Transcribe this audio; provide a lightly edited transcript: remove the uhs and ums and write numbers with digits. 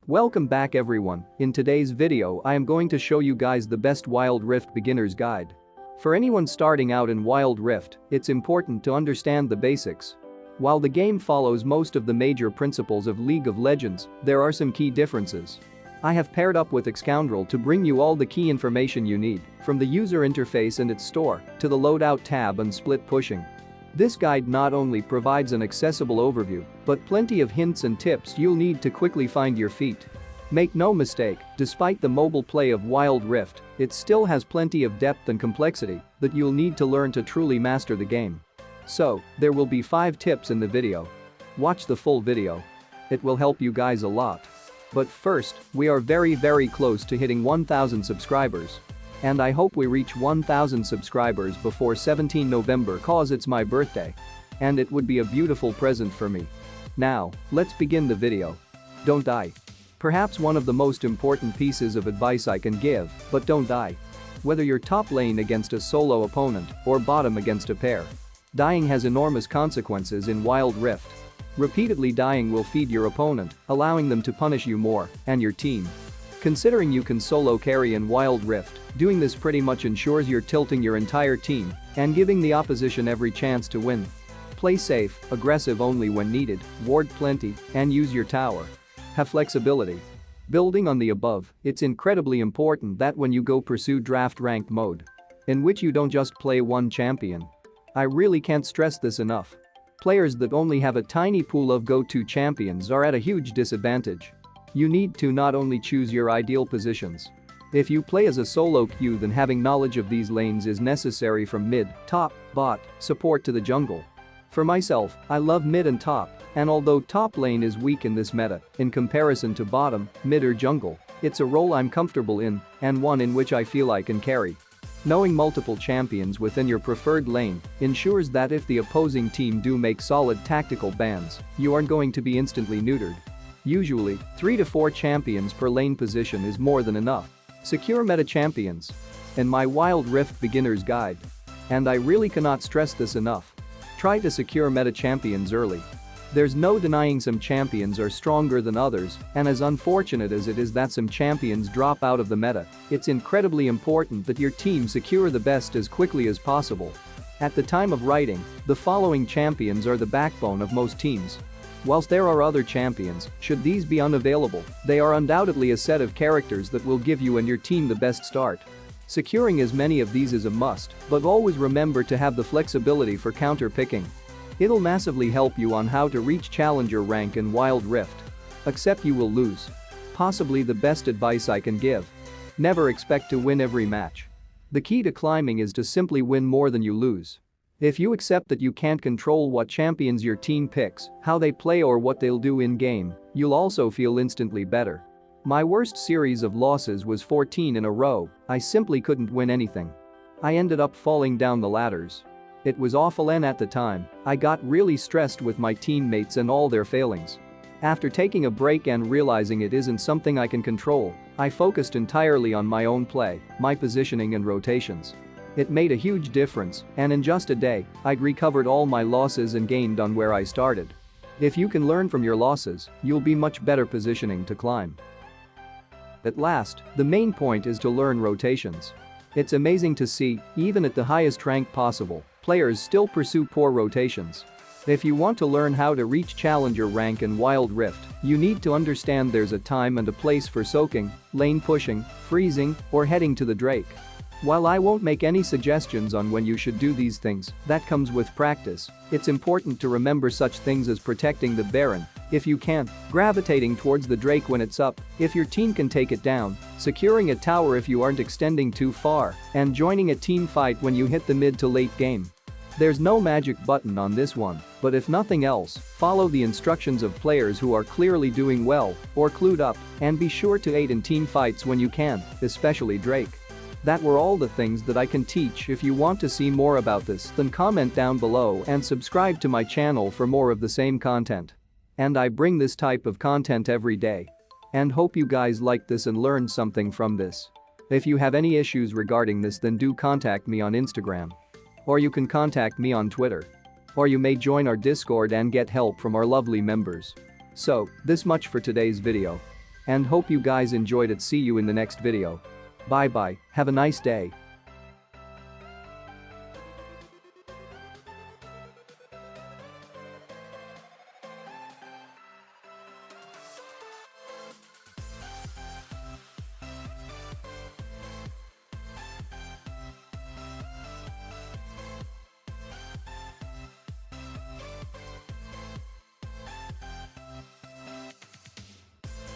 Welcome back everyone. In today's video I am going to show you guys the best Wild Rift beginner's guide. For anyone starting out in Wild Rift, it's important to understand the basics. While the game follows most of the major principles of League of Legends, there are some key differences. I have paired up with Xcoundrel to bring you all the key information you need, from the user interface and its store, to the loadout tab and split pushing. This guide not only provides an accessible overview, but plenty of hints and tips you'll need to quickly find your feet. Make no mistake, despite the mobile play of Wild Rift, it still has plenty of depth and complexity that you'll need to learn to truly master the game. So, there will be 5 tips in the video. Watch the full video. It will help you guys a lot. But first, we are very close to hitting 1,000 subscribers. And I hope we reach 1,000 subscribers before 17 November cause it's my birthday. And it would be a beautiful present for me. Now, let's begin the video. Don't die. Perhaps one of the most important pieces of advice I can give, but don't die. Whether you're top lane against a solo opponent or bottom against a pair. Dying has enormous consequences in Wild Rift. Repeatedly dying will feed your opponent, allowing them to punish you more, and your team. Considering you can solo carry in Wild Rift, doing this pretty much ensures you're tilting your entire team and giving the opposition every chance to win. Play safe, aggressive only when needed, ward plenty, and use your tower. Have flexibility. Building on the above, it's incredibly important that when you go pursue draft ranked mode, in which you don't just play one champion. I really can't stress this enough. Players that only have a tiny pool of go-to champions are at a huge disadvantage. You need to not only choose your ideal positions. If you play as a solo queue, then having knowledge of these lanes is necessary, from mid, top, bot, support to the jungle. For myself, I love mid and top, and although top lane is weak in this meta, in comparison to bottom, mid or jungle, it's a role I'm comfortable in and one in which I feel I can carry. Knowing multiple champions within your preferred lane ensures that if the opposing team do make solid tactical bans, you aren't going to be instantly neutered. Usually, 3 to 4 champions per lane position is more than enough. Secure meta champions. In my Wild Rift beginner's guide. And I really cannot stress this enough. Try to secure meta champions early. There's no denying some champions are stronger than others, and as unfortunate as it is that some champions drop out of the meta, it's incredibly important that your team secure the best as quickly as possible. At the time of writing, the following champions are the backbone of most teams. Whilst there are other champions, should these be unavailable, they are undoubtedly a set of characters that will give you and your team the best start. Securing as many of these is a must, but always remember to have the flexibility for counter-picking. It'll massively help you on how to reach challenger rank in Wild Rift. Except you will lose. Possibly the best advice I can give. Never expect to win every match. The key to climbing is to simply win more than you lose. If you accept that you can't control what champions your team picks, how they play or what they'll do in-game, you'll also feel instantly better. My worst series of losses was 14 in a row. I simply couldn't win anything. I ended up falling down the ladders. It was awful, and at the time, I got really stressed with my teammates and all their failings. After taking a break and realizing it isn't something I can control, I focused entirely on my own play, my positioning and rotations. It made a huge difference, and in just a day, I'd recovered all my losses and gained on where I started. If you can learn from your losses, you'll be much better positioning to climb. At last, the main point is to learn rotations. It's amazing to see, even at the highest rank possible, players still pursue poor rotations. If you want to learn how to reach challenger rank in Wild Rift, you need to understand there's a time and a place for soaking, lane pushing, freezing, or heading to the Drake. While I won't make any suggestions on when you should do these things, that comes with practice, it's important to remember such things as protecting the Baron, if you can, gravitating towards the Drake when it's up, if your team can take it down, securing a tower if you aren't extending too far, and joining a team fight when you hit the mid to late game. There's no magic button on this one, but if nothing else, follow the instructions of players who are clearly doing well or clued up, and be sure to aid in team fights when you can, especially Drake. That were all the things that I can teach. If you want to see more about this, then comment down below and subscribe to my channel for more of the same content. And I bring this type of content every day. And hope you guys liked this and learned something from this. If you have any issues regarding this, then do contact me on Instagram. Or you can contact me on Twitter. Or you may join our Discord and get help from our lovely members. So, this much for today's video. And hope you guys enjoyed it. See you in the next video. Bye bye, have a nice day.